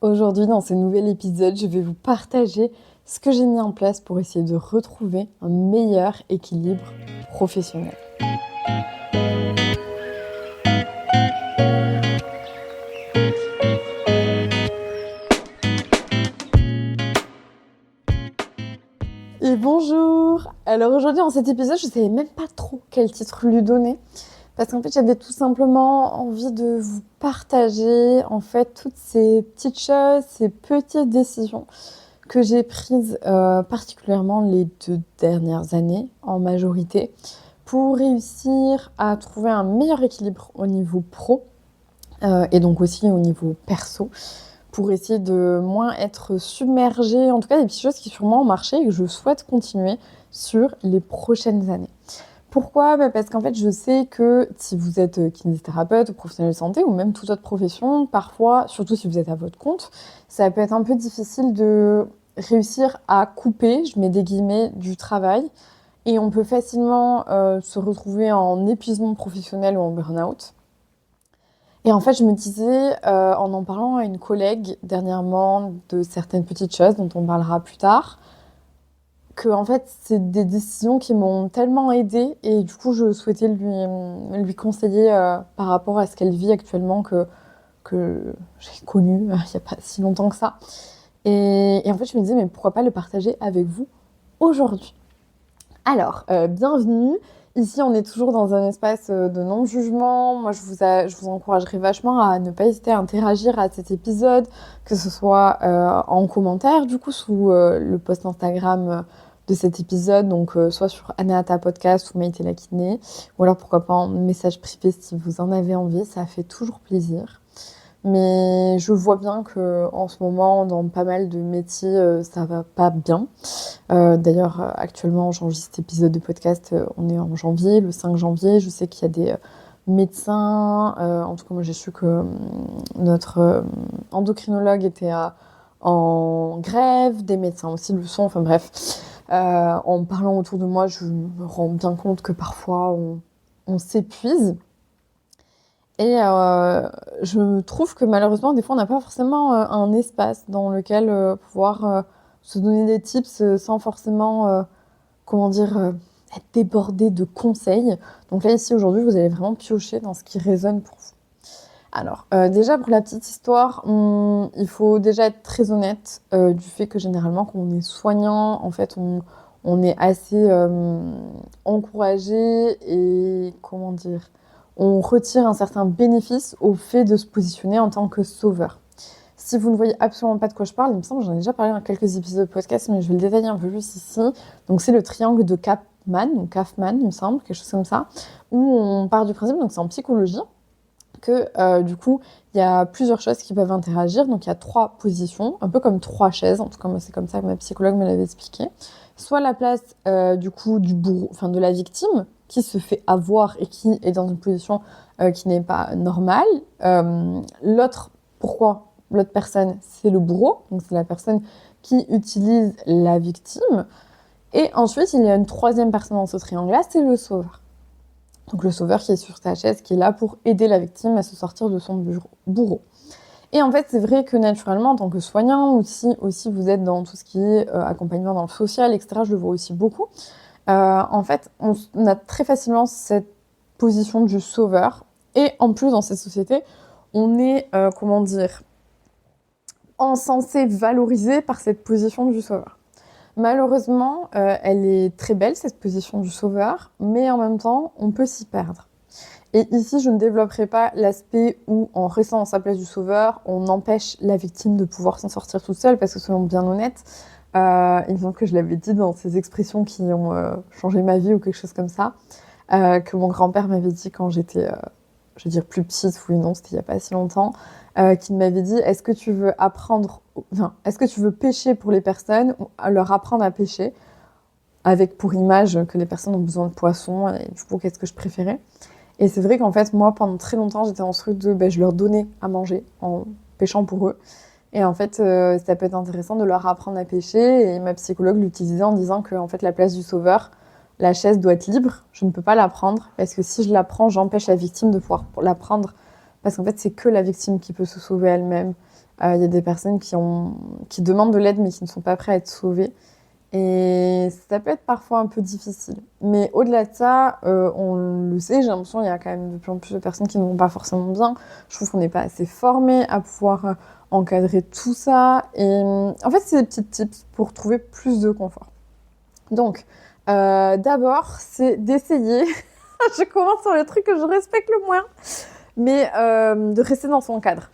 Aujourd'hui, dans ce nouvel épisode, je vais vous partager ce que j'ai mis en place pour essayer de retrouver un meilleur équilibre professionnel. Et bonjour! Alors aujourd'hui, dans cet épisode, je ne savais même pas trop quel titre lui donner. Parce qu'en fait, j'avais tout simplement envie de vous partager en fait toutes ces petites choses, ces petites décisions que j'ai prises particulièrement les 2 dernières années en majorité pour réussir à trouver un meilleur équilibre au niveau pro et donc aussi au niveau perso pour essayer de moins être submergée, en tout cas des petites choses qui sûrement ont marché et que je souhaite continuer sur les prochaines années. Pourquoi ? Parce qu'en fait, je sais que si vous êtes kinésithérapeute ou professionnel de santé ou même toute autre profession, parfois, surtout si vous êtes à votre compte, ça peut être un peu difficile de réussir à couper, je mets des guillemets, du travail. Et on peut facilement se retrouver en épuisement professionnel ou en burn-out. Et en fait, je me disais, en parlant à une collègue dernièrement de certaines petites choses dont on parlera plus tard, que en fait c'est des décisions qui m'ont tellement aidée et du coup je souhaitais lui conseiller par rapport à ce qu'elle vit actuellement que j'ai connu il n'y a pas si longtemps que ça et en fait je me disais mais pourquoi pas le partager avec vous aujourd'hui. Alors bienvenue, ici on est toujours dans un espace de non-jugement. Moi je vous encouragerais vachement à ne pas hésiter à interagir à cet épisode, que ce soit en commentaire du coup sous le post Instagram de cet épisode, donc soit sur Anahata Podcast ou Maïté la Kiné, ou alors pourquoi pas en message privé si vous en avez envie, ça fait toujours plaisir. Mais je vois bien que en ce moment, dans pas mal de métiers, ça va pas bien. D'ailleurs, actuellement, j'enregistre cet épisode de podcast, on est en janvier, le 5 janvier. Je sais qu'il y a des médecins, en tout cas, moi j'ai su que notre endocrinologue était en grève, des médecins aussi le sont, enfin bref. En parlant autour de moi, je me rends bien compte que parfois on s'épuise. Et je trouve que malheureusement, des fois, on n'a pas forcément un espace dans lequel pouvoir se donner des tips sans forcément, être débordé de conseils. Donc là, ici, aujourd'hui, vous allez vraiment piocher dans ce qui résonne pour vous. Alors, déjà, pour la petite histoire, il faut déjà être très honnête du fait que généralement, quand on est soignant, en fait, on est assez encouragé et, on retire un certain bénéfice au fait de se positionner en tant que sauveur. Si vous ne voyez absolument pas de quoi je parle, il me semble que j'en ai déjà parlé dans quelques épisodes de podcast, mais je vais le détailler un peu plus ici. Donc c'est le triangle de Kaufman, il me semble, quelque chose comme ça, où on part du principe, donc c'est en psychologie, que du coup, il y a plusieurs choses qui peuvent interagir. Donc il y a 3 positions, un peu comme 3 chaises, en tout cas moi c'est comme ça que ma psychologue me l'avait expliqué. Soit la place du coup du bourreau, enfin de la victime, qui se fait avoir et qui est dans une position qui n'est pas normale. L'autre personne, c'est le bourreau, donc c'est la personne qui utilise la victime. Et ensuite, il y a une 3e personne dans ce triangle-là, c'est le sauveur. Donc le sauveur qui est sur sa chaise, qui est là pour aider la victime à se sortir de son bourreau. Et en fait, c'est vrai que naturellement, en tant que soignant, aussi vous êtes dans tout ce qui est accompagnement dans le social, etc., je le vois aussi beaucoup. En fait, on a très facilement cette position du sauveur. Et en plus, dans cette société, on est, encensé, valorisé par cette position du sauveur. Malheureusement, elle est très belle, cette position du sauveur, mais en même temps, on peut s'y perdre. Et ici, je ne développerai pas l'aspect où, en restant dans sa place du sauveur, on empêche la victime de pouvoir s'en sortir toute seule, parce que soyons bien honnêtes, il me semble que je l'avais dit dans ces expressions qui ont changé ma vie ou quelque chose comme ça, que mon grand-père m'avait dit quand j'étais, je veux dire plus petite, oui non, c'était il n'y a pas si longtemps, qui m'avait dit est-ce que tu veux pêcher pour les personnes ou leur apprendre à pêcher, avec pour image que les personnes ont besoin de poissons, et du coup qu'est-ce que je préférais. Et c'est vrai qu'en fait moi pendant très longtemps j'étais en ce truc de je leur donnais à manger en pêchant pour eux. Et en fait, ça peut être intéressant de leur apprendre à pêcher. Et ma psychologue l'utilisait en disant que en fait, la place du sauveur, la chaise doit être libre. Je ne peux pas la prendre parce que si je la prends, j'empêche la victime de pouvoir la prendre. Parce qu'en fait, c'est que la victime qui peut se sauver elle-même. Il y a des personnes qui demandent de l'aide mais qui ne sont pas prêtes à être sauvées. Et ça peut être parfois un peu difficile. Mais au-delà de ça, on le sait, j'ai l'impression qu'il y a quand même de plus en plus de personnes qui ne vont pas forcément bien. Je trouve qu'on n'est pas assez formé à pouvoir encadrer tout ça. Et en fait, c'est des petits tips pour trouver plus de confort. Donc, d'abord, c'est d'essayer. Je commence sur le truc que je respecte le moins, mais de rester dans son cadre.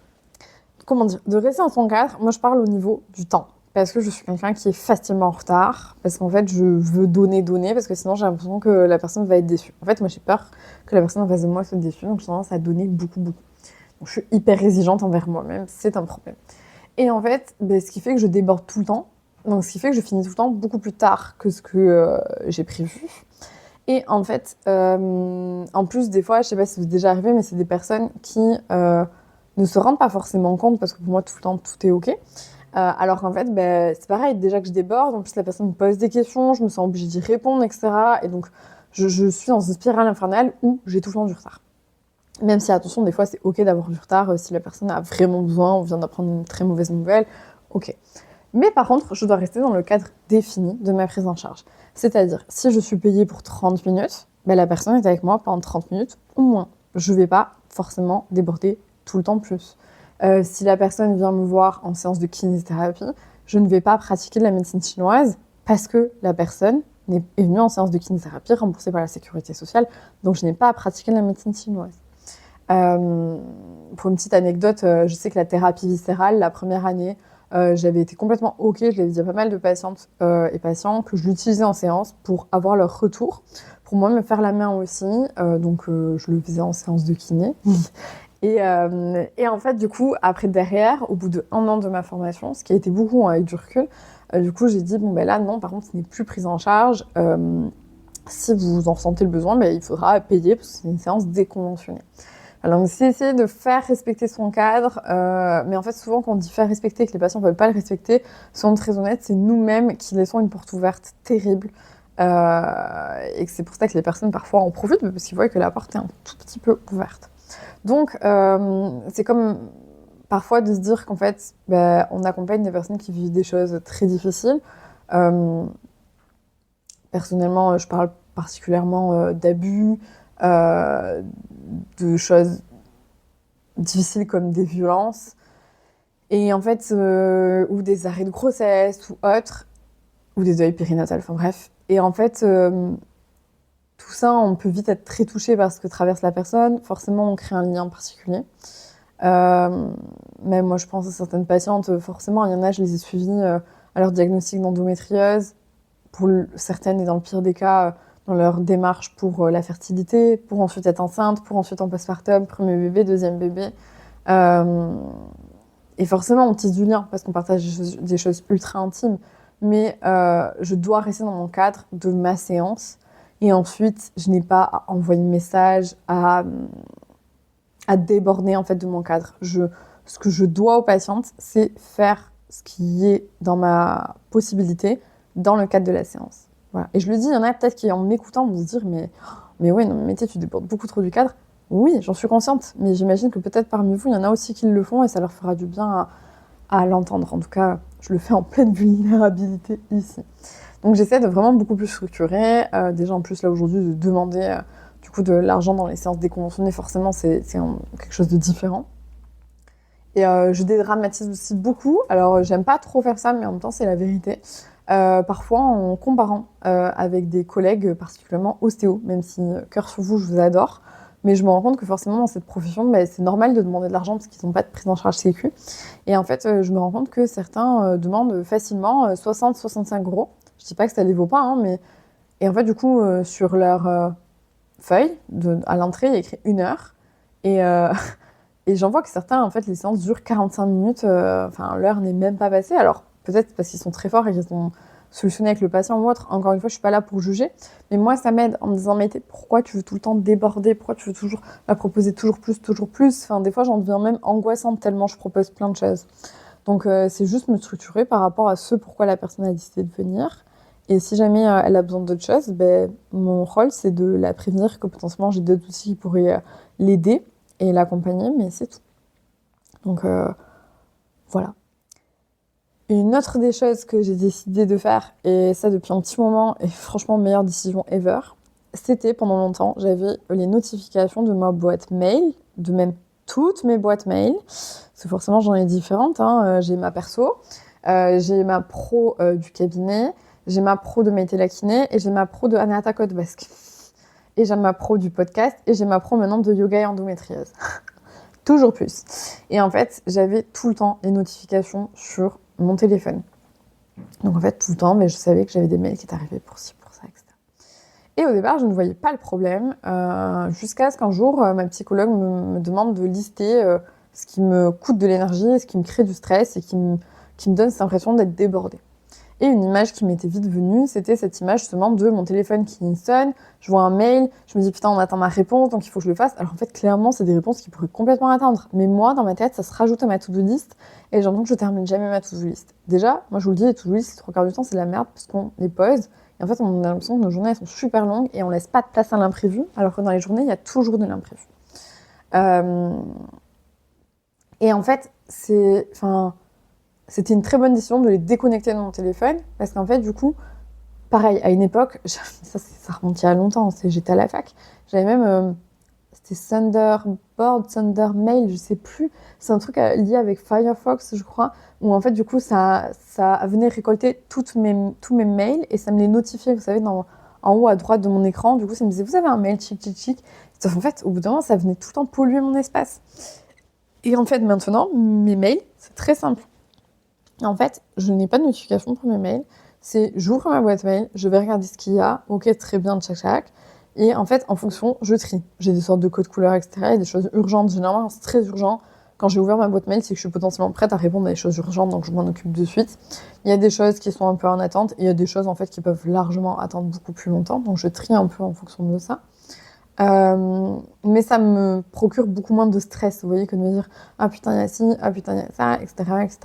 Comment dire? De rester dans son cadre, moi je parle au niveau du temps. Parce que je suis quelqu'un qui est facilement en retard, parce qu'en fait je veux donner, parce que sinon j'ai l'impression que la personne va être déçue. En fait, moi j'ai peur que la personne en face de moi soit déçue, donc j'ai tendance à donner beaucoup. Donc je suis hyper exigeante envers moi-même, c'est un problème. Et en fait, ce qui fait que je déborde tout le temps, donc ce qui fait que je finis tout le temps beaucoup plus tard que ce que j'ai prévu. Et en fait, en plus des fois, je sais pas si c'est déjà arrivé, mais c'est des personnes qui ne se rendent pas forcément compte, parce que pour moi tout le temps tout est ok. Alors qu'en fait, c'est pareil, déjà que je déborde, en plus la personne me pose des questions, je me sens obligée d'y répondre, etc. Et donc, je suis dans une spirale infernale où j'ai tout le temps du retard. Même si, attention, des fois, c'est ok d'avoir du retard si la personne a vraiment besoin, on vient d'apprendre une très mauvaise nouvelle, ok. Mais par contre, je dois rester dans le cadre défini de ma prise en charge. C'est-à-dire, si je suis payée pour 30 minutes, la personne est avec moi pendant 30 minutes ou moins. Je ne vais pas forcément déborder tout le temps plus. Si la personne vient me voir en séance de kinésithérapie, je ne vais pas pratiquer de la médecine chinoise parce que la personne est venue en séance de kinésithérapie remboursée par la sécurité sociale, donc je n'ai pas à pratiquer de la médecine chinoise. Pour une petite anecdote, je sais que la thérapie viscérale, la première année, j'avais été complètement ok, je l'avais dit à pas mal de patientes et patients que je l'utilisais en séance pour avoir leur retour, pour moi me faire la main aussi, donc je le faisais en séance de kiné. Et en fait, du coup, après derrière, au bout de 1 an de ma formation, ce qui a été beaucoup avec du recul, du coup, j'ai dit, là, non, par contre, ce n'est plus pris en charge. Si vous en ressentez le besoin, il faudra payer parce que c'est une séance déconventionnée. Alors, c'est essayer de faire respecter son cadre, mais en fait, souvent, quand on dit faire respecter et que les patients ne veulent pas le respecter, soyons très honnêtes, c'est nous-mêmes qui laissons une porte ouverte terrible. Et que c'est pour ça que les personnes, parfois, en profitent, parce qu'ils voient que la porte est un tout petit peu ouverte. Donc, c'est comme parfois de se dire qu'en fait, on accompagne des personnes qui vivent des choses très difficiles. Personnellement, je parle particulièrement d'abus, de choses difficiles comme des violences, et en fait, ou des arrêts de grossesse ou autres, ou des deuils périnatales, enfin bref. Et en fait, tout ça, on peut vite être très touché par ce que traverse la personne. Forcément, on crée un lien particulier. Même moi, je pense à certaines patientes, forcément, il y en a, je les ai suivies à leur diagnostic d'endométriose, pour certaines, et dans le pire des cas, dans leur démarche pour la fertilité, pour ensuite être enceinte, pour ensuite en postpartum, premier bébé, deuxième bébé. Et forcément, on tisse du lien, parce qu'on partage des choses ultra intimes. Mais je dois rester dans mon cadre de ma séance. Et ensuite, je n'ai pas à envoyer de message, à déborder en fait de mon cadre. Ce que je dois aux patientes, c'est faire ce qui est dans ma possibilité dans le cadre de la séance. Voilà. Et je le dis, il y en a peut-être qui, en m'écoutant, vont se dire mais ouais, non, mais tu débordes beaucoup trop du cadre. Oui, j'en suis consciente, mais j'imagine que peut-être parmi vous, il y en a aussi qui le font et ça leur fera du bien à l'entendre. En tout cas, je le fais en pleine vulnérabilité ici. Donc j'essaie de vraiment beaucoup plus structurer. Déjà en plus là aujourd'hui de demander du coup de l'argent dans les séances déconventionnées, forcément c'est quelque chose de différent. Et je dédramatise aussi beaucoup. Alors j'aime pas trop faire ça, mais en même temps c'est la vérité. Parfois en comparant avec des collègues particulièrement ostéo, même si cœur sur vous je vous adore, mais je me rends compte que forcément dans cette profession c'est normal de demander de l'argent parce qu'ils n'ont pas de prise en charge sécu. Et en fait je me rends compte que certains demandent facilement 60-65 €. Je dis pas que ça les vaut pas, hein, mais... Et en fait, du coup, sur leur feuille, à l'entrée, il y a écrit 1 heure. Et, et j'en vois que certains, en fait, les séances durent 45 minutes. L'heure n'est même pas passée. Alors, peut-être parce qu'ils sont très forts et qu'ils ont solutionné avec le patient ou autre. Encore une fois, je suis pas là pour juger. Mais moi, ça m'aide en me disant, mais pourquoi tu veux tout le temps déborder? Pourquoi tu veux toujours proposer toujours plus, toujours plus? Enfin, des fois, j'en deviens même angoissante tellement je propose plein de choses. Donc, c'est juste me structurer par rapport à ce pourquoi la personne a décidé de venir. Et si jamais elle a besoin d'autre chose, mon rôle, c'est de la prévenir que potentiellement j'ai d'autres outils qui pourraient l'aider et l'accompagner, mais c'est tout. Donc Voilà. Une autre des choses que j'ai décidé de faire, et ça depuis un petit moment, et franchement, meilleure décision ever, c'était pendant longtemps, j'avais les notifications de ma boîte mail, de même toutes mes boîtes mail, parce que forcément j'en ai différentes, hein. J'ai ma perso, j'ai ma pro du cabinet, j'ai ma pro de Maïté la kiné, et j'ai ma pro de Anata Code Basque. Et j'ai ma pro du podcast, et j'ai ma pro maintenant de yoga et endométriose. Toujours plus. Et en fait, j'avais tout le temps les notifications sur mon téléphone. Donc en fait, tout le temps, mais je savais que j'avais des mails qui étaient arrivés pour ci, pour ça, etc. Et au départ, je ne voyais pas le problème, jusqu'à ce qu'un jour, ma psychologue me demande de lister ce qui me coûte de l'énergie, ce qui me crée du stress et qui me donne cette impression d'être débordée. Et une image qui m'était vite venue, c'était cette image justement de mon téléphone qui sonne, je vois un mail, je me dis putain on attend ma réponse donc il faut que je le fasse. Alors en fait clairement c'est des réponses qui pourraient complètement atteindre. Mais moi dans ma tête ça se rajoute à ma to-do list et j'ai l'impression que je termine jamais ma to-do list. Déjà moi je vous le dis les to-do list 3 quarts du temps c'est de la merde parce qu'on les pose et en fait on a l'impression que nos journées elles sont super longues et on laisse pas de place à l'imprévu alors que dans les journées il y a toujours de l'imprévu. Et en fait c'était une très bonne décision de les déconnecter de mon téléphone parce qu'en fait, du coup, pareil, à une époque, ça remonte il y a longtemps, j'étais à la fac, j'avais même, c'était Thunder Mail, je sais plus, c'est un truc lié avec Firefox, je crois, où en fait, du coup, ça venait récolter tous mes mails et ça me les notifiait, vous savez, en haut à droite de mon écran, du coup, ça me disait, vous avez un mail, chic. En fait, au bout d'un moment, ça venait tout le temps polluer mon espace. Et en fait, maintenant, mes mails, c'est très simple. En fait, je n'ai pas de notification pour mes mails. J'ouvre ma boîte mail, je vais regarder ce qu'il y a. Ok, très bien, tchac. Et en fait, en fonction, je trie. J'ai des sortes de codes couleurs, etc. Il y a des choses urgentes. Généralement, c'est très urgent. Quand j'ai ouvert ma boîte mail, c'est que je suis potentiellement prête à répondre à des choses urgentes, donc je m'en occupe de suite. Il y a des choses qui sont un peu en attente. Et il y a des choses, en fait, qui peuvent largement attendre beaucoup plus longtemps. Donc, je trie un peu en fonction de ça. Mais ça me procure beaucoup moins de stress, vous voyez, que de me dire « Ah putain, il y a ci, ah putain, il y a ça, etc. »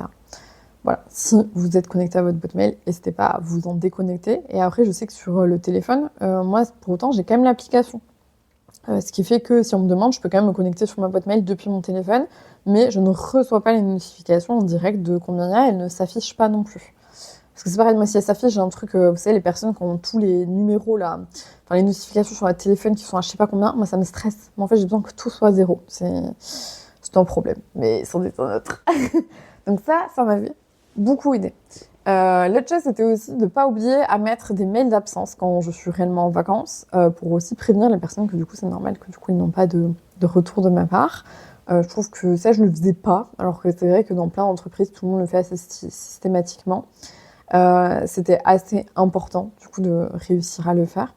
Voilà, si vous êtes connecté à votre boîte mail, n'hésitez pas à vous en déconnecter. Et après, je sais que sur le téléphone, moi, pour autant, j'ai quand même l'application. Ce qui fait que si on me demande, je peux quand même me connecter sur ma boîte mail depuis mon téléphone, mais je ne reçois pas les notifications en direct de combien il y a, elles ne s'affichent pas non plus. Parce que c'est pareil, moi, si elles s'affichent, j'ai un truc, vous savez, les personnes qui ont tous les numéros, là, enfin, les notifications sur le téléphone qui sont à je sais pas combien, moi, ça me stresse. Mais en fait, j'ai besoin que tout soit 0. C'est un problème, mais c'en est un autre. Donc ça m'avait beaucoup aidé. L'autre chose, c'était aussi de ne pas oublier à mettre des mails d'absence quand je suis réellement en vacances, pour aussi prévenir les personnes que du coup, c'est normal que du coup, ils n'ont pas de retour de ma part. Je trouve que ça, je le faisais pas, alors que c'est vrai que dans plein d'entreprises, tout le monde le fait assez systématiquement. C'était assez important, du coup, de réussir à le faire.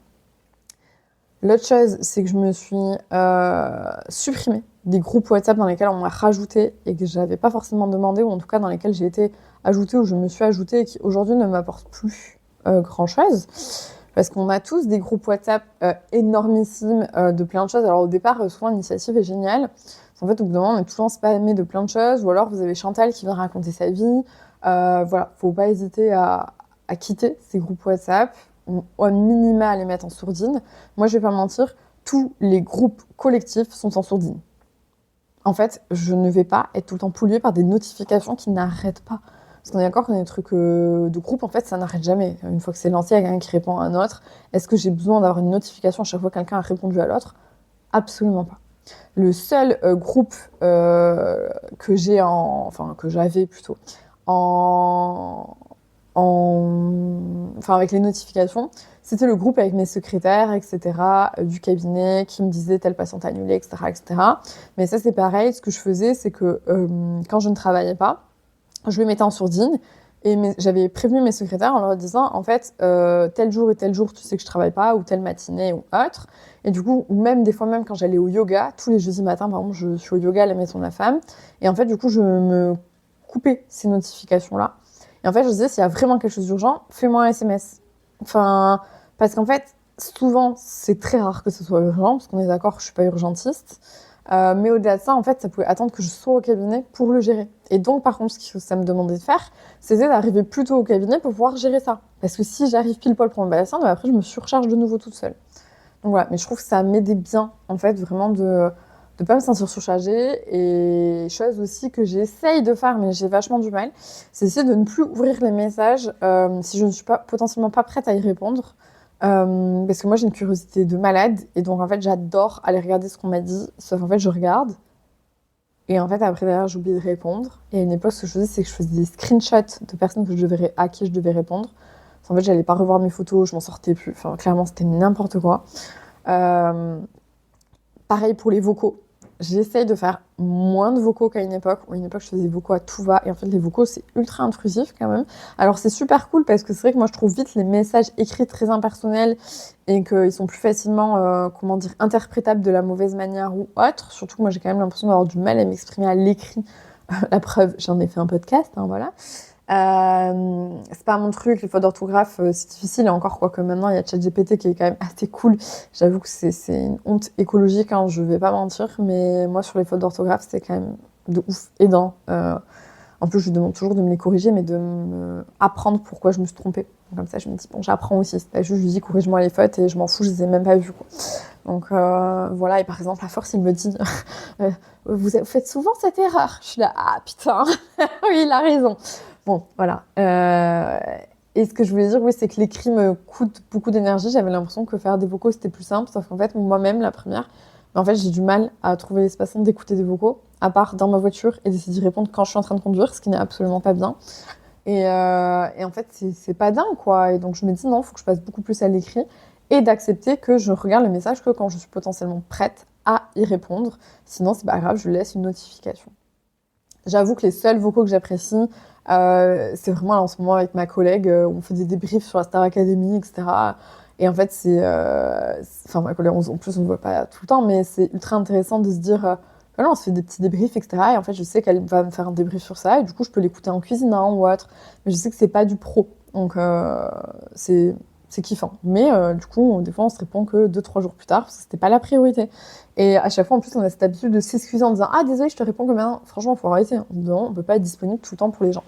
L'autre chose, c'est que je me suis supprimée des groupes WhatsApp dans lesquels on m'a rajouté et que je n'avais pas forcément demandé, ou en tout cas dans lesquels j'ai été ajoutée ou je me suis ajoutée et qui aujourd'hui ne m'apportent plus grand-chose. Parce qu'on a tous des groupes WhatsApp énormissimes de plein de choses. Alors au départ, souvent l'initiative est géniale. En fait, au bout d'un moment, on est toujours spammé de plein de choses. Ou alors vous avez Chantal qui vient raconter sa vie. Voilà, faut pas hésiter à quitter ces groupes WhatsApp, au minima à les mettre en sourdine. Moi, je vais pas mentir, tous les groupes collectifs sont en sourdine. En fait, je ne vais pas être tout le temps polluée par des notifications qui n'arrêtent pas. Parce qu'on est d'accord qu'on a des trucs de groupe, en fait, ça n'arrête jamais. Une fois que c'est lancé, il y a quelqu'un qui répond à un autre. Est-ce que j'ai besoin d'avoir une notification à chaque fois que quelqu'un a répondu à l'autre ? Absolument pas. Le seul groupe que j'avais plutôt, avec les notifications, c'était le groupe avec mes secrétaires, etc., du cabinet, qui me disaient telle patiente annulée, etc. Mais ça, c'est pareil. Ce que je faisais, c'est que quand je ne travaillais pas, je le mettais en sourdine et j'avais prévenu mes secrétaires en leur disant, en fait, tel jour et tel jour, tu sais que je travaille pas, ou telle matinée ou autre. Et du coup, même des fois, même quand j'allais au yoga, tous les jeudis matins, par exemple, je suis au yoga à la maison de la femme. Et en fait, du coup, je me coupais ces notifications-là. Et en fait, je disais, s'il y a vraiment quelque chose d'urgent, fais-moi un SMS. Parce qu'en fait, souvent, c'est très rare que ce soit urgent, parce qu'on est d'accord, je suis pas urgentiste. Mais au-delà de ça, en fait, ça pouvait attendre que je sois au cabinet pour le gérer. Et donc, par contre, ce que ça me demandait de faire, c'était d'arriver plus tôt au cabinet pour pouvoir gérer ça. Parce que si j'arrive pile poil pour mon patient, après, je me surcharge de nouveau toute seule. Donc voilà, mais je trouve que ça m'aidait bien, en fait, vraiment de pas me sentir surchargée. Et chose aussi que j'essaye de faire, mais j'ai vachement du mal, c'est essayer de ne plus ouvrir les messages si je ne suis pas potentiellement pas prête à y répondre. Parce que moi j'ai une curiosité de malade et donc en fait j'adore aller regarder ce qu'on m'a dit, sauf en fait je regarde et en fait après derrière j'oublie de répondre. Et à une époque ce que je faisais c'est que je faisais des screenshots de personnes à qui je devais répondre. En fait j'allais pas revoir mes photos, je m'en sortais plus, enfin clairement c'était n'importe quoi. Pareil pour les vocaux. J'essaye de faire moins de vocaux qu'à une époque. Où à une époque, je faisais des vocaux à tout va. Et en fait, les vocaux, c'est ultra intrusif quand même. Alors, c'est super cool parce que c'est vrai que moi, je trouve vite les messages écrits très impersonnels et qu'ils sont plus facilement, interprétables de la mauvaise manière ou autre. Surtout que moi, j'ai quand même l'impression d'avoir du mal à m'exprimer à l'écrit. La preuve, j'en ai fait un podcast, hein, voilà. C'est pas mon truc, les fautes d'orthographe, c'est difficile. Et encore, quoique maintenant, il y a ChatGPT qui est quand même assez cool. J'avoue que c'est une honte écologique, hein, je vais pas mentir. Mais moi, sur les fautes d'orthographe, c'est quand même de ouf aidant. En plus, je lui demande toujours de me les corriger, mais de me apprendre pourquoi je me suis trompée. Comme ça, je me dis, bon, j'apprends aussi. C'est pas juste, je lui dis, corrige-moi les fautes et je m'en fous, je les ai même pas vues, quoi. Donc voilà, et par exemple, à force, il me dit, vous faites souvent cette erreur. Je suis là, ah putain, oui, il a raison. Bon, voilà. Et ce que je voulais dire, oui, c'est que l'écrit me coûte beaucoup d'énergie. J'avais l'impression que faire des vocaux, c'était plus simple. Sauf qu'en fait, moi-même, la première, en fait, j'ai du mal à trouver l'espace d'écouter des vocaux, à part dans ma voiture, et d'essayer d'y répondre quand je suis en train de conduire, ce qui n'est absolument pas bien. Et en fait, c'est pas dingue, quoi. Et donc, je me dis, non, il faut que je passe beaucoup plus à l'écrit et d'accepter que je regarde le message que quand je suis potentiellement prête à y répondre. Sinon, c'est pas grave, je laisse une notification. J'avoue que les seuls vocaux que j'apprécie, c'est vraiment là, en ce moment avec ma collègue, on fait des débriefs sur la Star Academy, etc. Et en fait, enfin, ma collègue, en plus, on ne voit pas tout le temps, mais c'est ultra intéressant de se dire, voilà, on se fait des petits débriefs, etc. Et en fait, je sais qu'elle va me faire un débrief sur ça, et du coup, je peux l'écouter en cuisinant ou autre. Mais je sais que c'est pas du pro, donc c'est kiffant. Mais du coup, des fois, on se répond que 2-3 jours plus tard, parce que c'était pas la priorité. Et à chaque fois, en plus, on a cette habitude de s'excuser en disant « Ah, désolé, je te réponds que maintenant. » Franchement, il faut arrêter. Non, on peut pas être disponible tout le temps pour les gens.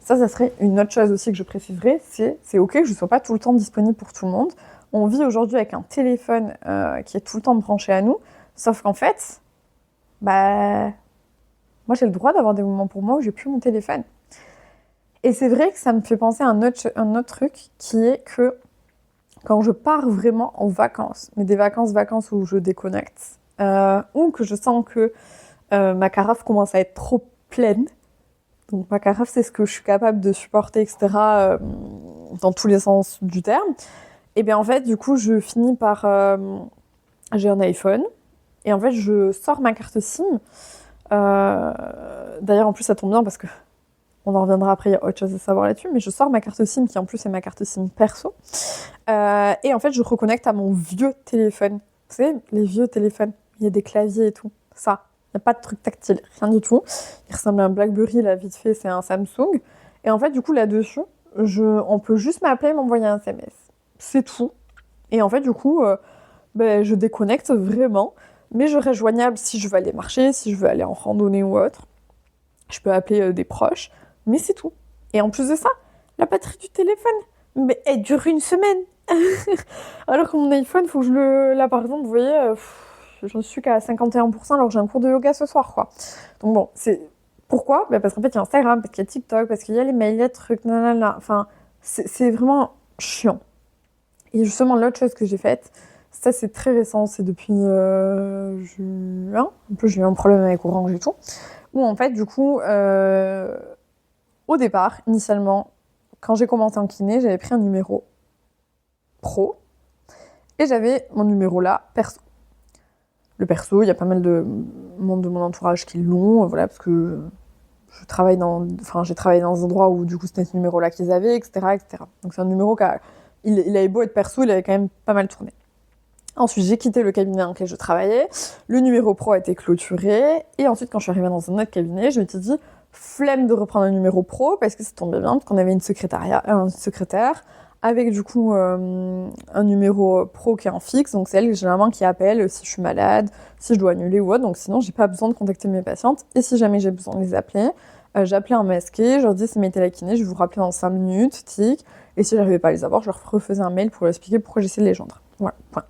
Ça serait une autre chose aussi que je préciserais, c'est ok que je sois pas tout le temps disponible pour tout le monde. On vit aujourd'hui avec un téléphone qui est tout le temps branché à nous, sauf qu'en fait, bah, moi j'ai le droit d'avoir des moments pour moi où j'ai plus mon téléphone. Et c'est vrai que ça me fait penser à un autre truc qui est que quand je pars vraiment en vacances, mais des vacances où je déconnecte, ou que je sens que ma carafe commence à être trop pleine. Donc ma carafe, c'est ce que je suis capable de supporter, etc., dans tous les sens du terme. Et bien en fait, du coup, je finis par... j'ai un iPhone, et en fait, je sors ma carte SIM. D'ailleurs, en plus, ça tombe bien parce que on en reviendra après, il y a autre chose à savoir là-dessus, mais je sors ma carte SIM, qui en plus est ma carte SIM perso. Et en fait, je reconnecte à mon vieux téléphone. Vous savez, les vieux téléphones, il y a des claviers et tout. Ça. Il n'y a pas de truc tactile, rien du tout. Il ressemble à un BlackBerry, là, vite fait, c'est un Samsung. Et en fait, du coup, là-dessus, on peut juste m'appeler et m'envoyer un SMS. C'est tout. Et en fait, du coup, je déconnecte vraiment, mais je reste joignable si je veux aller marcher, si je veux aller en randonnée ou autre. Je peux appeler des proches, mais c'est tout. Et en plus de ça, la batterie du téléphone, mais elle dure une semaine. Alors que mon iPhone, faut que je le... Là, par exemple, vous voyez... je ne suis qu'à 51% alors que j'ai un cours de yoga ce soir, quoi. Donc bon, c'est... Pourquoi ? Parce qu'en fait, il y a Instagram, parce qu'il y a TikTok, parce qu'il y a les mails, il y a trucs, nanana. Enfin, c'est vraiment chiant. Et justement, l'autre chose que j'ai faite, ça, c'est très récent, c'est depuis juin. En plus, j'ai eu un problème avec Orange et tout. Où, en fait, du coup, au départ, initialement, quand j'ai commencé en kiné, j'avais pris un numéro pro et j'avais mon numéro là, perso. Le perso, il y a pas mal de monde de mon entourage qui l'ont, voilà, parce que j'ai travaillé dans un endroit où du coup c'était ce numéro-là qu'ils avaient, etc., etc. Donc c'est un numéro il avait beau être perso, il avait quand même pas mal tourné. Ensuite, j'ai quitté le cabinet dans lequel je travaillais, le numéro pro a été clôturé, et ensuite quand je suis arrivée dans un autre cabinet, je me suis dit, flemme de reprendre un numéro pro, parce que ça tombait bien, parce qu'on avait un secrétaire, avec du coup un numéro pro qui est en fixe, donc c'est elle généralement qui appelle si je suis malade, si je dois annuler ou autre, donc sinon j'ai pas besoin de contacter mes patientes, et si jamais j'ai besoin de les appeler, j'appelais un masqué, je leur dis c'est mes télékinés, je vais vous rappeler dans 5 minutes, tic, et si j'arrivais pas à les avoir, je leur refaisais un mail pour leur expliquer pourquoi j'essayais de les joindre. Voilà, point.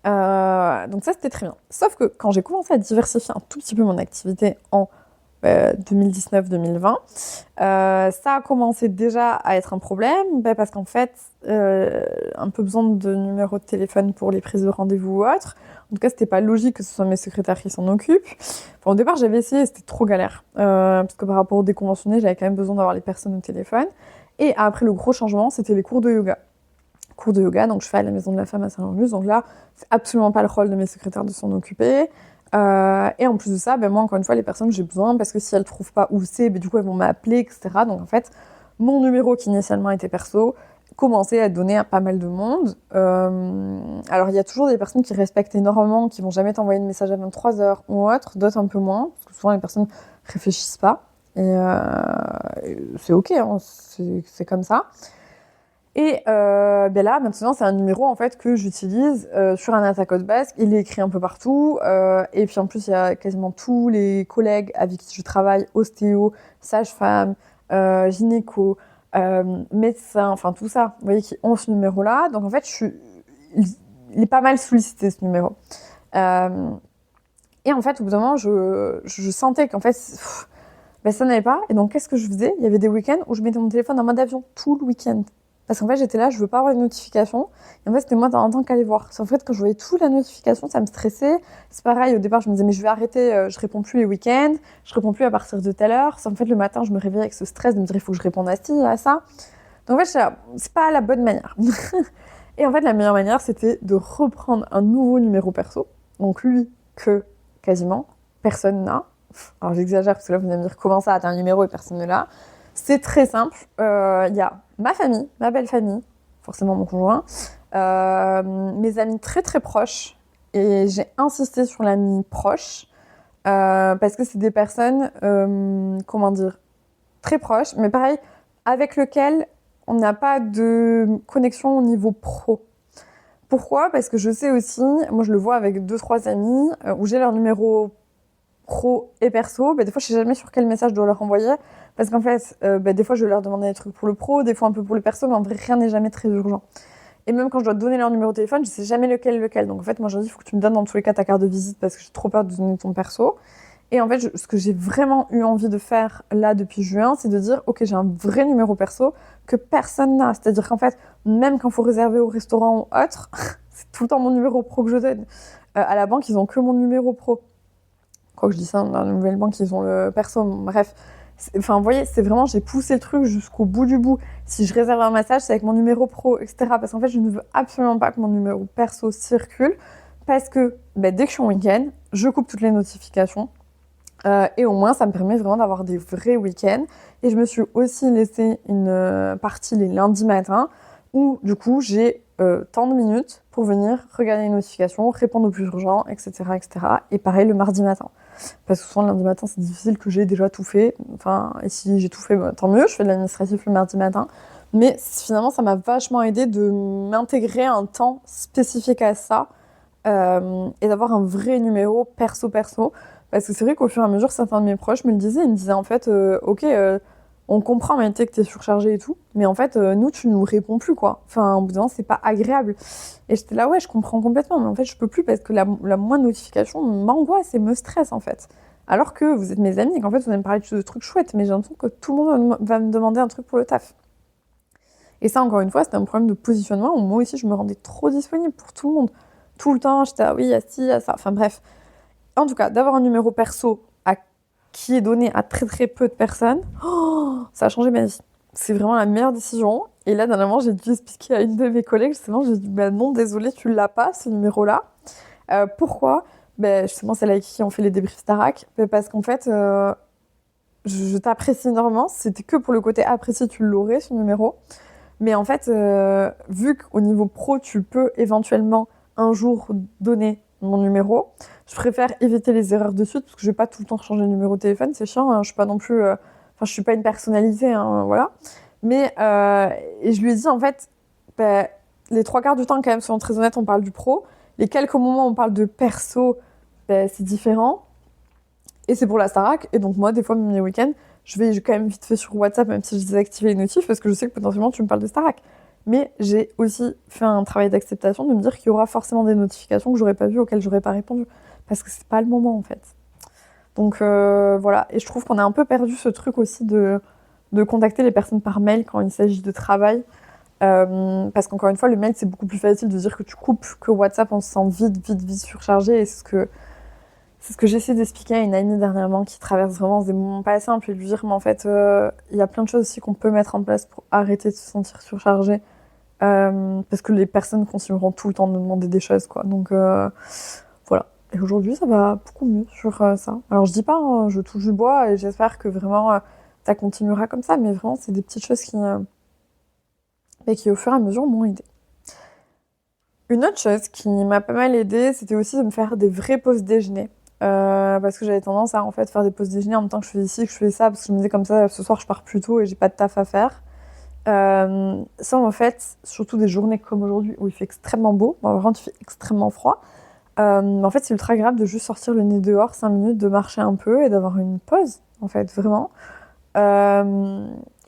Donc ça, c'était très bien. Sauf que quand j'ai commencé à diversifier un tout petit peu mon activité en 2019-2020, ça a commencé déjà à être un problème, parce qu'en fait, un peu besoin de numéro de téléphone pour les prises de rendez-vous ou autre. En tout cas, c'était pas logique que ce soit mes secrétaires qui s'en occupent. Enfin, au départ, j'avais essayé, c'était trop galère. Parce que par rapport au déconventionné, j'avais quand même besoin d'avoir les personnes au téléphone. Et après, le gros changement, c'était les cours de yoga. Cours de yoga, donc je fais à la Maison de la Femme à Saint-Jean-de-Luz. Donc là, c'est absolument pas le rôle de mes secrétaires de s'en occuper. Et en plus de ça, moi, encore une fois, les personnes, j'ai besoin parce que si elles trouvent pas où c'est, du coup, elles vont m'appeler, etc. Donc en fait, mon numéro qui initialement était perso commençait à donner à pas mal de monde. Alors il y a toujours des personnes qui respectent énormément, qui vont jamais t'envoyer de message à 23h ou autre, d'autres un peu moins, parce que souvent les personnes réfléchissent pas. Et c'est ok, hein, c'est comme ça. Et là, maintenant, c'est un numéro en fait que j'utilise sur un Atacode Basque. Il est écrit un peu partout. Et puis en plus, il y a quasiment tous les collègues avec qui je travaille, ostéo, sage-femme, gynéco, médecin, enfin tout ça, vous voyez, qui ont ce numéro-là. Donc en fait, il est pas mal sollicité ce numéro. Et en fait, au bout d'un moment, je sentais qu'en fait, ça n'allait pas. Et donc, qu'est-ce que je faisais? Il y avait des week-ends où je mettais mon téléphone en mode avion tout le week-end. Parce qu'en fait, j'étais là, je veux pas avoir les notifications. Et en fait, c'était moi, de temps en temps, qu'aller voir. En fait, quand je voyais toute la notification, ça me stressait. C'est pareil, au départ, je me disais, mais je vais arrêter, je réponds plus les week-ends, je réponds plus à partir de telle heure. En fait, le matin, je me réveillais avec ce stress de me dire, il faut que je réponde à ci, à ça. Donc, en fait, c'est pas la bonne manière. Et en fait, la meilleure manière, c'était de reprendre un nouveau numéro perso. Donc, lui, que quasiment personne n'a. Alors, j'exagère parce que là, vous allez me dire, comment ça, t'as un numéro et personne ne l'a. C'est très simple. Il y a ma famille, ma belle famille, forcément mon conjoint, mes amis très très proches. Et j'ai insisté sur l'ami proche parce que c'est des personnes, très proches, mais pareil, avec lequel on n'a pas de connexion au niveau pro. Pourquoi? Parce que je sais aussi, moi je le vois avec 2-3 amis où j'ai leur numéro pro et perso, des fois je sais jamais sur quel message je dois leur envoyer parce qu'en fait des fois je vais leur demander des trucs pour le pro, des fois un peu pour le perso, mais en vrai rien n'est jamais très urgent. Et même quand je dois te donner leur numéro de téléphone, je sais jamais lequel. Donc en fait moi je dis il faut que tu me donnes dans tous les cas ta carte de visite parce que j'ai trop peur de donner ton perso. Et en fait ce que j'ai vraiment eu envie de faire là depuis juin, c'est de dire ok, j'ai un vrai numéro perso que personne n'a. C'est-à-dire qu'en fait même quand il faut réserver au restaurant ou autre, c'est tout le temps mon numéro pro que je donne. À la banque ils ont que mon numéro pro. Quoi que je dis ça, dans la nouvelle banque, ils ont le perso. Bref, enfin, vous voyez, c'est vraiment, j'ai poussé le truc jusqu'au bout du bout. Si je réserve un massage, c'est avec mon numéro pro, etc. Parce qu'en fait, je ne veux absolument pas que mon numéro perso circule. Parce que dès que je suis en week-end, je coupe toutes les notifications. Et au moins, ça me permet vraiment d'avoir des vrais week-ends. Et je me suis aussi laissé une partie les lundis matins où, du coup, j'ai tant de minutes pour venir regarder les notifications, répondre aux plus urgents, etc., etc. Et pareil le mardi matin. Parce que souvent le lundi matin, c'est difficile que j'ai déjà tout fait. Enfin, et si j'ai tout fait, tant mieux, je fais de l'administratif le mardi matin. Mais finalement, ça m'a vachement aidé de m'intégrer un temps spécifique à ça et d'avoir un vrai numéro perso-perso. Parce que c'est vrai qu'au fur et à mesure, certains de mes proches me le disaient. Ils me disaient en fait, ok, on comprend en réalité que t'es surchargée et tout, mais en fait, nous, tu nous réponds plus, quoi. Enfin, au bout d'un moment, c'est pas agréable. Et j'étais là, ouais, je comprends complètement, mais en fait, je peux plus parce que la moindre notification m'angoisse et me stresse, en fait. Alors que vous êtes mes amis et qu'en fait, vous allez me parler de trucs chouettes, mais j'ai l'impression que tout le monde va me demander un truc pour le taf. Et ça, encore une fois, c'était un problème de positionnement où moi aussi, je me rendais trop disponible pour tout le monde. Tout le temps, j'étais, ah oui, à ci, à ça. Enfin, bref. En tout cas, d'avoir un numéro perso qui est donné à très très peu de personnes, ça a changé ma vie. C'est vraiment la meilleure décision. Et là, dernièrement, j'ai dû expliquer à une de mes collègues, justement, j'ai dit, non, désolée, tu l'as pas, ce numéro-là. Pourquoi? Justement, c'est là avec qui on fait les débriefs Starac. Parce qu'en fait, je t'apprécie énormément. C'était que pour le côté apprécié, tu l'aurais, ce numéro. Mais en fait, vu qu'au niveau pro, tu peux éventuellement un jour donner mon numéro, je préfère éviter les erreurs de suite parce que je vais pas tout le temps changer de numéro de téléphone, c'est chiant, hein, je suis pas non plus je suis pas une personnalité, hein, voilà. Mais et je lui ai dit en fait les 3/4 du temps quand même, soyons très honnêtes, on parle du pro, les quelques moments où on parle de perso, c'est différent et c'est pour la Starac. Et donc moi des fois même les week-ends, je vais quand même vite fait sur WhatsApp même si je désactive les notifs parce que je sais que potentiellement tu me parles de Starac. Mais j'ai aussi fait un travail d'acceptation de me dire qu'il y aura forcément des notifications que j'aurais pas vues, auxquelles j'aurais pas répondu. Parce que c'est pas le moment, en fait. Donc voilà. Et je trouve qu'on a un peu perdu ce truc aussi de contacter les personnes par mail quand il s'agit de travail. Parce qu'encore une fois, le mail, c'est beaucoup plus facile de dire que tu coupes que WhatsApp, on se sent vite surchargé. Et c'est ce que j'essaie d'expliquer à une amie dernièrement qui traverse vraiment des moments pas simples et de lui dire, mais en fait, il y a plein de choses aussi qu'on peut mettre en place pour arrêter de se sentir surchargé. Parce que les personnes continueront tout le temps de nous demander des choses, quoi. Donc voilà. Et aujourd'hui, ça va beaucoup mieux sur ça. Alors je dis pas, hein, je touche du bois et j'espère que vraiment ça continuera comme ça, mais vraiment, c'est des petites choses qui au fur et à mesure m'ont aidé. Une autre chose qui m'a pas mal aidée, c'était aussi de me faire des vraies pauses déjeuner. Parce que j'avais tendance à en fait faire des pauses déjeuner en même temps que je faisais ci, que je faisais ça, parce que je me disais comme ça, ce soir je pars plus tôt et j'ai pas de taf à faire. Ça en fait, surtout des journées comme aujourd'hui où il fait extrêmement beau, bon, vraiment il fait extrêmement froid. En fait, c'est ultra agréable de juste sortir le nez dehors 5 minutes, de marcher un peu et d'avoir une pause, en fait, vraiment.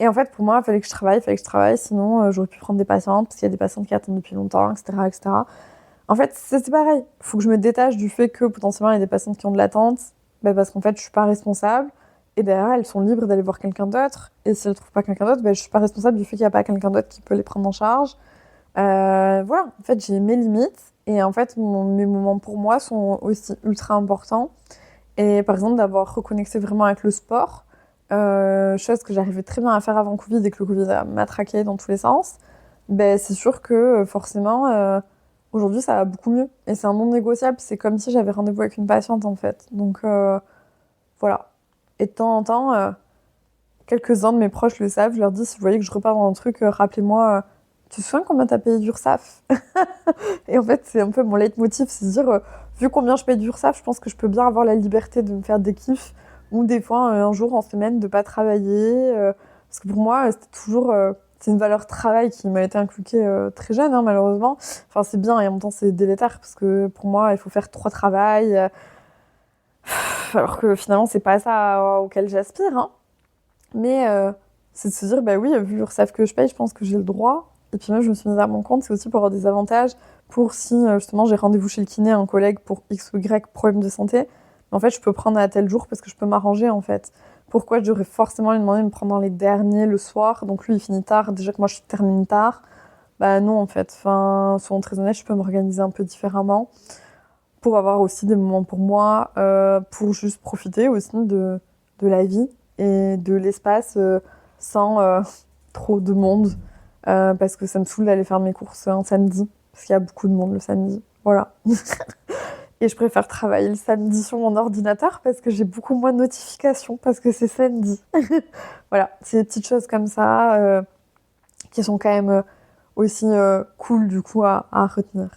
Et en fait, pour moi, il fallait que je travaille, sinon j'aurais pu prendre des patientes, parce qu'il y a des patientes qui attendent depuis longtemps, etc., etc. En fait, c'est pareil. Il faut que je me détache du fait que potentiellement il y a des patientes qui ont de l'attente, bah, parce qu'en fait, je suis pas responsable. Et derrière, elles sont libres d'aller voir quelqu'un d'autre. Et si elles trouvent pas quelqu'un d'autre, bah, je suis pas responsable du fait qu'il y a pas quelqu'un d'autre qui peut les prendre en charge. Voilà, en fait, j'ai mes limites. Et en fait, mes moments pour moi sont aussi ultra importants. Et par exemple, d'avoir reconnecté vraiment avec le sport, chose que j'arrivais très bien à faire avant Covid et que le Covid a matraqué dans tous les sens, ben, c'est sûr que forcément, aujourd'hui, ça va beaucoup mieux. Et c'est un non négociable. C'est comme si j'avais rendez-vous avec une patiente, en fait. Donc, voilà. Et de temps en temps, quelques-uns de mes proches le savent. Je leur dis, si vous voyez que je repars dans un truc, rappelez-moi, tu te souviens combien t'as payé d'URSSAF? Et en fait, c'est un peu mon leitmotiv, c'est de dire, vu combien je paye d'URSSAF, je pense que je peux bien avoir la liberté de me faire des kiffs, ou des fois, un jour en semaine, de pas travailler. Parce que pour moi, c'était toujours... c'est une valeur travail qui m'a été inculquée très jeune, hein, malheureusement. Enfin, c'est bien, et en même temps, c'est délétère, parce que pour moi, il faut faire 3 travails, alors que finalement, c'est pas ça auquel j'aspire, hein. Mais c'est de se dire, bah oui, vu l'URSSAF que je paye, je pense que j'ai le droit. Et puis moi, je me suis mise à mon compte, c'est aussi pour avoir des avantages, pour si justement j'ai rendez-vous chez le kiné, un collègue pour X ou Y problème de santé, mais en fait, je peux prendre à tel jour parce que je peux m'arranger en fait. Pourquoi j'aurais forcément lui demandé de me prendre dans les derniers le soir, donc lui il finit tard, déjà que moi je termine tard. Bah non en fait, enfin, soyons très honnêtes, je peux m'organiser un peu différemment pour avoir aussi des moments pour moi, pour juste profiter aussi de la vie et de l'espace sans trop de monde, parce que ça me saoule d'aller faire mes courses un samedi, parce qu'il y a beaucoup de monde le samedi. Voilà. Et je préfère travailler le samedi sur mon ordinateur parce que j'ai beaucoup moins de notifications, parce que c'est samedi. Voilà, c'est des petites choses comme ça qui sont quand même aussi cool du coup à retenir.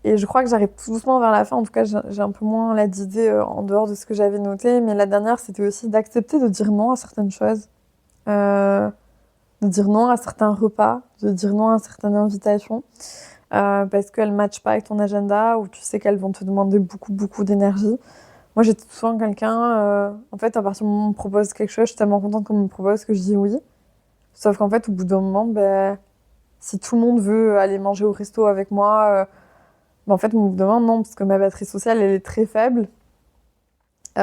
Et je crois que j'arrive tout doucement vers la fin. En tout cas, j'ai un peu moins là d'idées en dehors de ce que j'avais noté. Mais la dernière, c'était aussi d'accepter de dire non à certaines choses. Euh, de dire non à certains repas, de dire non à certaines invitations. Parce qu'elles ne matchent pas avec ton agenda ou tu sais qu'elles vont te demander beaucoup d'énergie. Moi, j'étais souvent quelqu'un... en fait, à partir du moment où on me propose quelque chose, je suis tellement contente qu'on me propose que je dis oui. Sauf qu'en fait, au bout d'un moment, ben, si tout le monde veut aller manger au resto avec moi... en fait, au bout d'un moment, non, parce que ma batterie sociale, elle est très faible.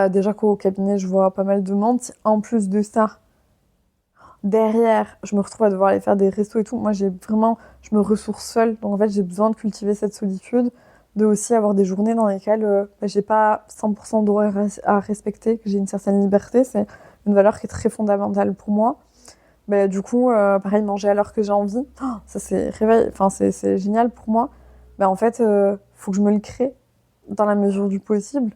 Déjà qu'au cabinet, je vois pas mal de monde. En plus de ça, derrière, je me retrouve à devoir aller faire des restos et tout. Moi, je me ressource seule. Donc, en fait, j'ai besoin de cultiver cette solitude, de aussi avoir des journées dans lesquelles j'ai pas 100% d'horaire à respecter, que j'ai une certaine liberté. C'est une valeur qui est très fondamentale pour moi. Du coup, pareil, manger à l'heure que j'ai envie, ça c'est réveil. Enfin, c'est génial pour moi. En fait, faut que je me le crée dans la mesure du possible.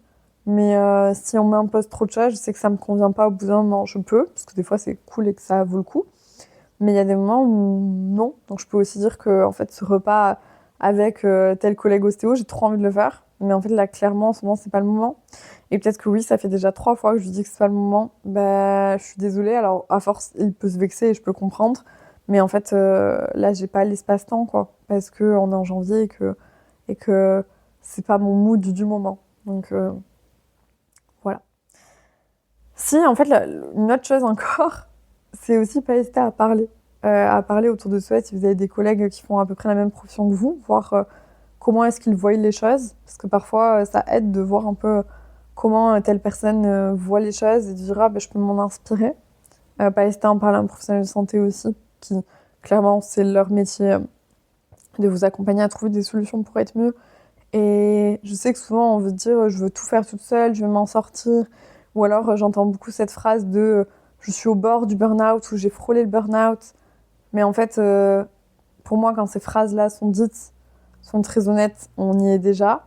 Mais si on m'impose trop de choses, je sais que ça me convient pas au bout d'un moment. Je peux, parce que des fois c'est cool et que ça vaut le coup. Mais il y a des moments où non. Donc je peux aussi dire que en fait, ce repas avec tel collègue ostéo, j'ai trop envie de le faire. Mais en fait, là, clairement, en ce moment, c'est pas le moment. Et peut-être que oui, ça fait déjà 3 fois que je lui dis que c'est pas le moment. Je suis désolée. Alors, à force, il peut se vexer et je peux comprendre. Mais en fait, là, j'ai pas l'espace-temps, quoi. Parce qu'on est en janvier et que c'est pas mon mood du moment. Donc, voilà. Si, en fait, une autre chose encore, c'est aussi pas hésiter à parler. à parler autour de soi si vous avez des collègues qui font à peu près la même profession que vous, voir comment est-ce qu'ils voient les choses. Parce que parfois, ça aide de voir un peu comment telle personne voit les choses et de dire, ah, ben, je peux m'en inspirer. Pas hésiter à en parler à un professionnel de santé aussi, qui, clairement, c'est leur métier de vous accompagner à trouver des solutions pour être mieux. Et je sais que souvent, on veut dire, je veux tout faire toute seule, je vais m'en sortir. Ou alors, j'entends beaucoup cette phrase de, je suis au bord du burn-out ou j'ai frôlé le burn-out. Mais en fait, pour moi, quand ces phrases-là sont dites, sont très honnêtes, on y est déjà.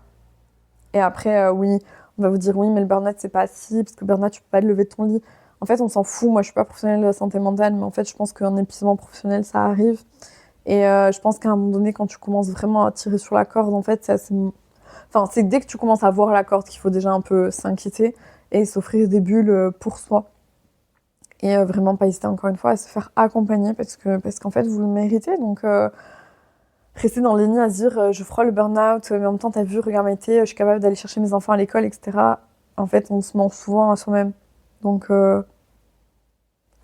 Et après, oui, on va vous dire, oui, mais le burn-out, c'est pas si, parce que le burn-out, tu peux pas te lever de ton lit. En fait, on s'en fout. Moi, je suis pas professionnelle de la santé mentale, mais en fait, je pense qu'un épuisement professionnel, ça arrive. Et je pense qu'à un moment donné, quand tu commences vraiment à tirer sur la corde, en fait, c'est assez... Enfin, c'est dès que tu commences à voir la corde qu'il faut déjà un peu s'inquiéter et s'offrir des bulles pour soi. Et vraiment pas hésiter encore une fois à se faire accompagner parce qu'en fait, vous le méritez. Donc, rester dans le déni à se dire je frôle le burn-out, mais en même temps, t'as vu, regarde Maïté, je suis capable d'aller chercher mes enfants à l'école, etc. En fait, on se ment souvent à soi-même. Donc,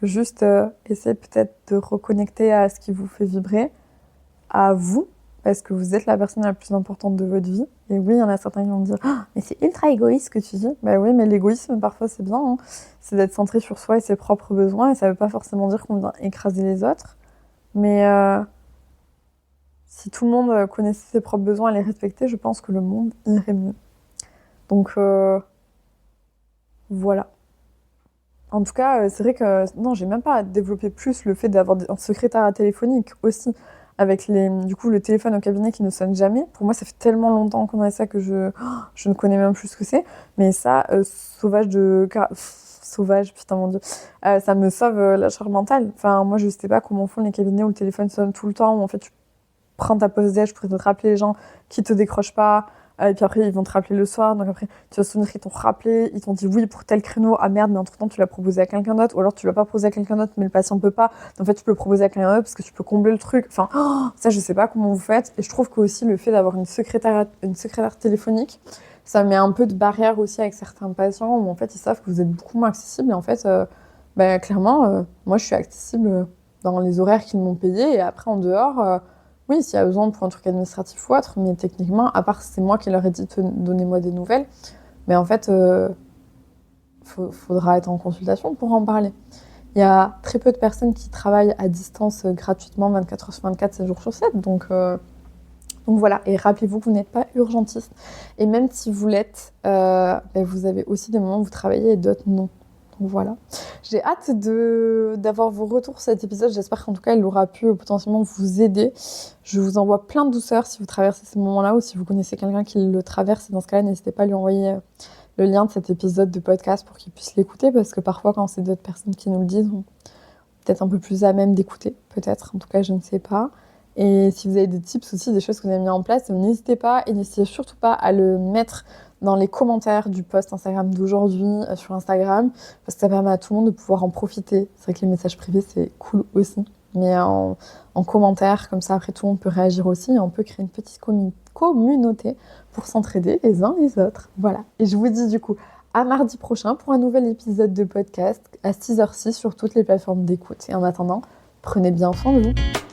juste essayez peut-être de reconnecter à ce qui vous fait vibrer, à vous, parce que vous êtes la personne la plus importante de votre vie. Et oui, il y en a certains qui vont me dire ah, mais c'est ultra égoïste ce que tu dis. Ben oui, mais l'égoïsme, parfois, c'est bien. Hein. C'est d'être centré sur soi et ses propres besoins. Et ça veut pas forcément dire qu'on vient écraser les autres. Mais si tout le monde connaissait ses propres besoins et les respectait, je pense que le monde irait mieux. Donc, voilà. En tout cas, c'est vrai que non, j'ai même pas développé plus le fait d'avoir un secrétariat téléphonique aussi, avec du coup, le téléphone au cabinet qui ne sonne jamais. Pour moi, ça fait tellement longtemps qu'on a ça que je ne connais même plus ce que c'est. Mais ça, sauvage, putain mon Dieu, ça me sauve la charge mentale. Enfin, moi, je sais pas comment font les cabinets où le téléphone sonne tout le temps, où en fait, tu prends ta pause déj pour te rappeler les gens qui te décrochent pas. Et puis après, ils vont te rappeler le soir. Donc après, tu vas te souvenir qu'ils t'ont rappelé. Ils t'ont dit oui pour tel créneau. Ah merde, mais entre-temps, tu l'as proposé à quelqu'un d'autre. Ou alors, tu l'as pas proposé à quelqu'un d'autre, mais le patient peut pas. Donc, en fait, tu peux le proposer à quelqu'un d'autre parce que tu peux combler le truc. Enfin, ça, je sais pas comment vous faites. Et je trouve qu'aussi, le fait d'avoir une secrétaire téléphonique, ça met un peu de barrière aussi avec certains patients où en fait, ils savent que vous êtes beaucoup moins accessible. Et en fait, clairement, moi, je suis accessible dans les horaires qu'ils m'ont payé. Et après, en dehors, oui, s'il y a besoin pour un truc administratif ou autre, mais techniquement, à part c'est moi qui leur ai dit donnez-moi des nouvelles, mais en fait, faudra être en consultation pour en parler. Il y a très peu de personnes qui travaillent à distance gratuitement 24 heures sur 24, 7 jours sur 7, donc voilà. Et rappelez-vous que vous n'êtes pas urgentiste. Et même si vous l'êtes, vous avez aussi des moments où vous travaillez et d'autres non. Donc voilà. J'ai hâte d'avoir vos retours sur cet épisode. J'espère qu'en tout cas, il aura pu potentiellement vous aider. Je vous envoie plein de douceur si vous traversez ces moments-là ou si vous connaissez quelqu'un qui le traverse. Et dans ce cas-là, n'hésitez pas à lui envoyer le lien de cet épisode de podcast pour qu'il puisse l'écouter. Parce que parfois, quand c'est d'autres personnes qui nous le disent, on est peut-être un peu plus à même d'écouter. Peut-être. En tout cas, je ne sais pas. Et si vous avez des tips aussi, des choses que vous avez mis en place, n'hésitez pas. Et n'hésitez surtout pas à le mettre dans les commentaires du post Instagram d'aujourd'hui sur Instagram, parce que ça permet à tout le monde de pouvoir en profiter. C'est vrai que les messages privés, c'est cool aussi. Mais en commentaire, comme ça, après, tout le monde peut réagir aussi et on peut créer une petite communauté pour s'entraider les uns les autres. Voilà. Et je vous dis du coup à mardi prochain pour un nouvel épisode de podcast à 6h06 sur toutes les plateformes d'écoute. Et en attendant, prenez bien soin de vous.